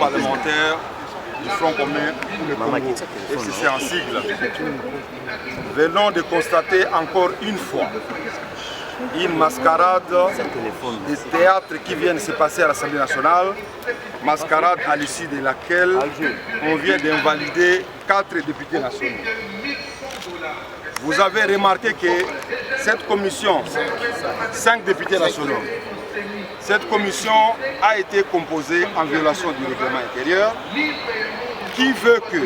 parlementaires du Front commun pour le Congo, FCC en sigle, venons de constater encore une fois une mascarade des théâtres qui viennent se passer à l'Assemblée nationale, mascarade à l'issue de laquelle on vient d'invalider 4 députés nationaux. Vous avez remarqué que cette commission, 5 députés nationaux, cette commission a été composée en violation du règlement intérieur qui veut que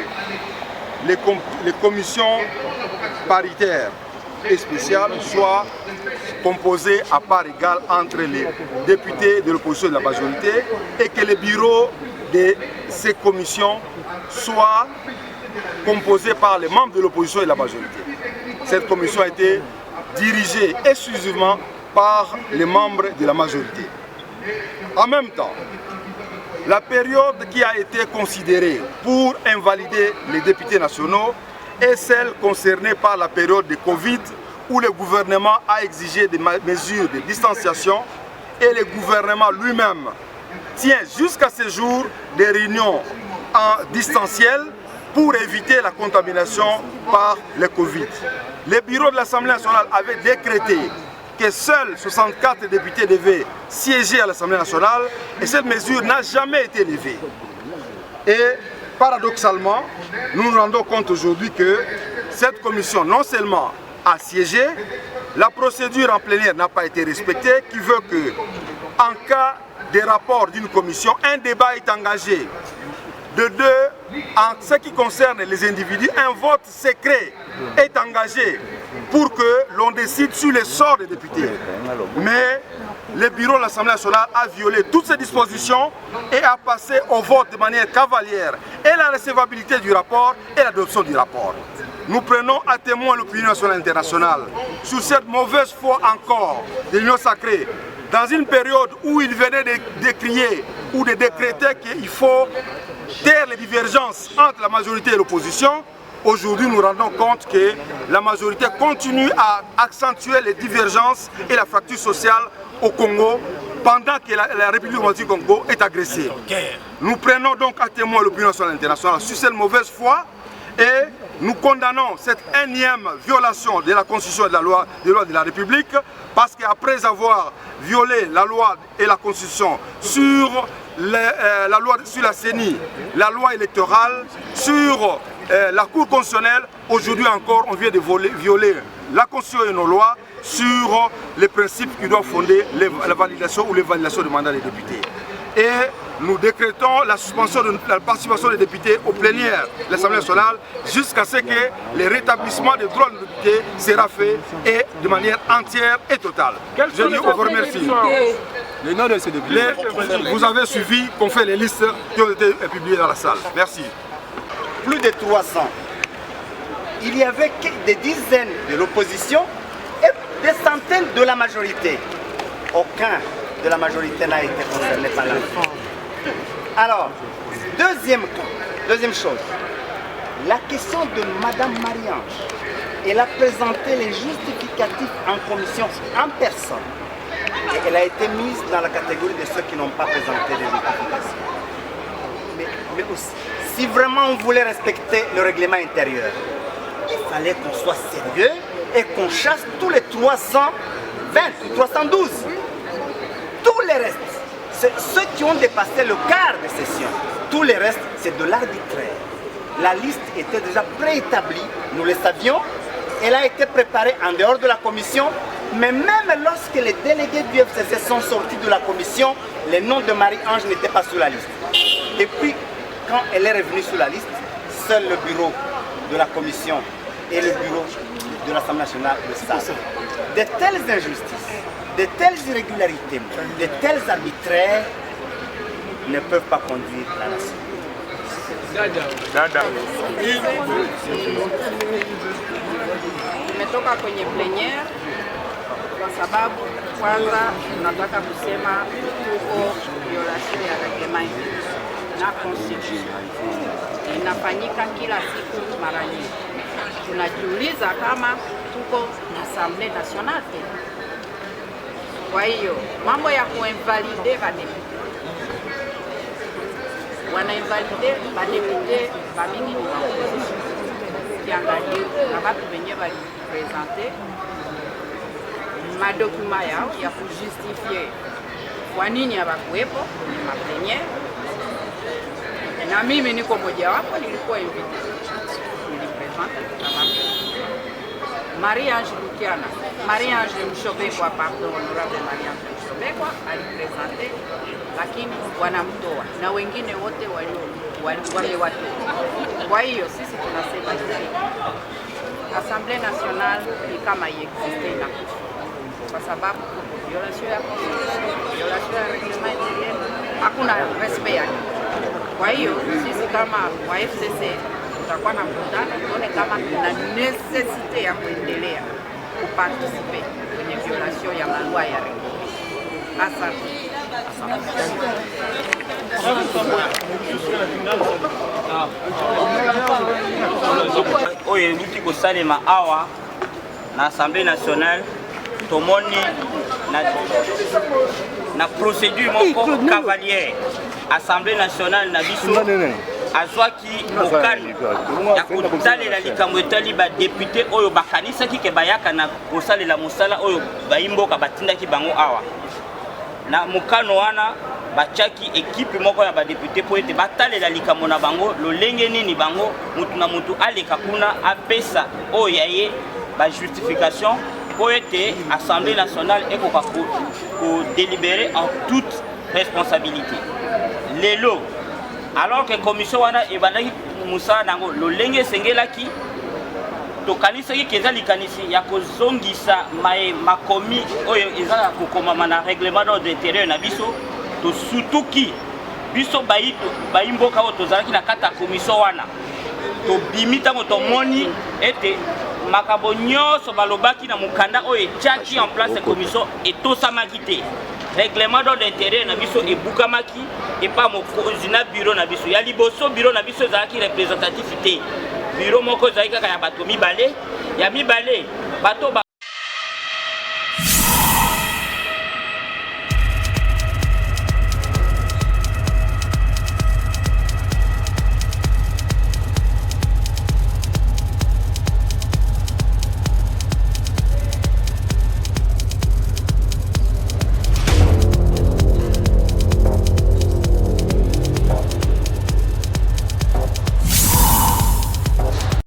les commissions paritaires et spéciales soient composées à part égale entre les députés de l'opposition et de la majorité et que les bureaux de ces commissions soient composés par les membres de l'opposition et de la majorité. Cette commission a été dirigée exclusivement par les membres de la majorité. En même temps, la période qui a été considérée pour invalider les députés nationaux est celle concernée par la période de Covid où le gouvernement a exigé des mesures de distanciation et le gouvernement lui-même tient jusqu'à ce jour des réunions en distanciel pour éviter la contamination par le Covid. Le bureau de l'Assemblée nationale avait décrété que seuls 64 députés devaient siéger à l'Assemblée nationale et cette mesure n'a jamais été levée. Et paradoxalement, nous nous rendons compte aujourd'hui que cette commission non seulement a siégé, la procédure en plénière n'a pas été respectée, qui veut que, en cas de rapport d'une commission, un débat est engagé. De deux, en ce qui concerne les individus, un vote secret est engagé pour que l'on décide sur le sort des députés. Mais le bureau de l'Assemblée nationale a violé toutes ces dispositions et a passé au vote de manière cavalière et la recevabilité du rapport et l'adoption du rapport. Nous prenons à témoin l'opinion nationale et internationale sur cette mauvaise foi encore de l'Union sacrée, dans une période où il venait de décrier ou de décréter qu'il faut taire les divergences entre la majorité et l'opposition. Aujourd'hui, nous nous rendons compte que la majorité continue à accentuer les divergences et la fracture sociale au Congo pendant que la République démocratique du Congo est agressée. Nous prenons donc à témoin l'opinion nationale et internationale sur cette mauvaise foi et nous condamnons cette énième violation de la Constitution et de la loi de la République parce qu'après avoir violé la loi et la Constitution sur la loi sur la CENI, la loi électorale, sur la Cour constitutionnelle, aujourd'hui encore on vient de violer la Constitution et nos lois sur les principes qui doivent fonder la validation ou l'évaluation du mandat des députés. Et nous décrétons la suspension de la participation des députés aux plénières de l'Assemblée nationale jusqu'à ce que le rétablissement des droits des députés sera fait et de manière entière et totale. Je vous remercie. Les noms de ces députés. Vous avez suivi qu'on fait les listes qui ont été publiées dans la salle. Merci. Plus de 300. Il y avait des dizaines de l'opposition et des centaines de la majorité. Aucun de la majorité n'a été concerné par l'enfant. Alors, deuxième chose, la question de Madame Marie-Ange, elle a présenté les justificatifs en commission en personne. Et elle a été mise dans la catégorie de ceux qui n'ont pas présenté les justifications. Mais aussi, si vraiment on voulait respecter le règlement intérieur, il fallait qu'on soit sérieux et qu'on chasse tous les 320 ou 312. Tous les restes, c'est ceux qui ont dépassé le quart de session. Tous les restes, c'est de l'arbitraire. La liste était déjà préétablie, nous le savions. Elle a été préparée en dehors de la commission, mais même lorsque les délégués du FCC sont sortis de la commission, le nom de Marie-Ange n'était pas sur la liste. Et puis, quand elle est revenue sur la liste, seul le bureau de la commission et le bureau de l'Assemblée nationale le savent. De telles injustices, de telles irrégularités, de tels arbitraires ne peuvent pas conduire la nation. Tumetoka kwenye plenyer kwa sababu kwanza tunataka kusema tuko violation ya reglement na constitution inafanyika kila siku mara nyingi. Tunajiuliza kama tuko na Assemblée nationale. Kwa hiyo mambo ya kuinvalide vadepute wanainvalide badepute bamingi ni baopposition. Kiangalia na batu benye balipresente madokuma yao ya kujustifie kwa nini hawakuwepo kwenye maplenye, na mimi niko mojawapo, nilikuwa invité, nilipresente kama Marie-Ange Lukiana, Marie-Ange Mshobekwa, pardon, honorable Marie-Ange Mshobekwa alipresente, lakini wanamtoa na wengine wote wamewatoa. Kwa hiyo sisi tunasema hivi, Assemblée nationale ni kama iexiste na kwa sababu violation ya constitution, violation ya reglement intérieur, hakuna respect yake. Kwa hiyo sisi kama wa FCC tutakuwa na mkutano tuone kama kuna necessite ya kuendelea kuparticipe kwenye violation ya malwa ya reglement. Asante. Oye luti kosalema awa na Assemblée nationale tomoni na procédure moko cavalière. Assemblée nationale na biso azwaki mokano ya kotalela likambo etali badepute oyo bakanisaki ke bayaka na kosalela mosala oyo bayimboka batindaki bango awa. Na mokano wana bachaki ekipe moko ya badepute po ete batalela likambo na bango lolenge nini bango mutu na mutu aleka kuna apesa oyo yaye ba justification po ete Assemblée nationale ekoka ko délibérer en toute responsabilité. Lelo alors que commission wana ebandaki musala nango lolenge sengelaki tokanisaki keza likanisi ya kozongisa makomi oyo ezala kokomama na règlement d'ordre intérieur na biso to sutuki biso bayimboka oyo tozalaki na kata commission wana tobimi ntango tomoni ete makambo nyonso balobaki na mokanda oyo etiaki en place commission etosamaki te. Règlement d'ordre intérieur na biso ebukamaki epa mokonzi na bureau na biso ya liboso. Bureau na biso ezalaki représentatif te, bureau moko ezalaki kaka ya bato mibale, ya mibale bato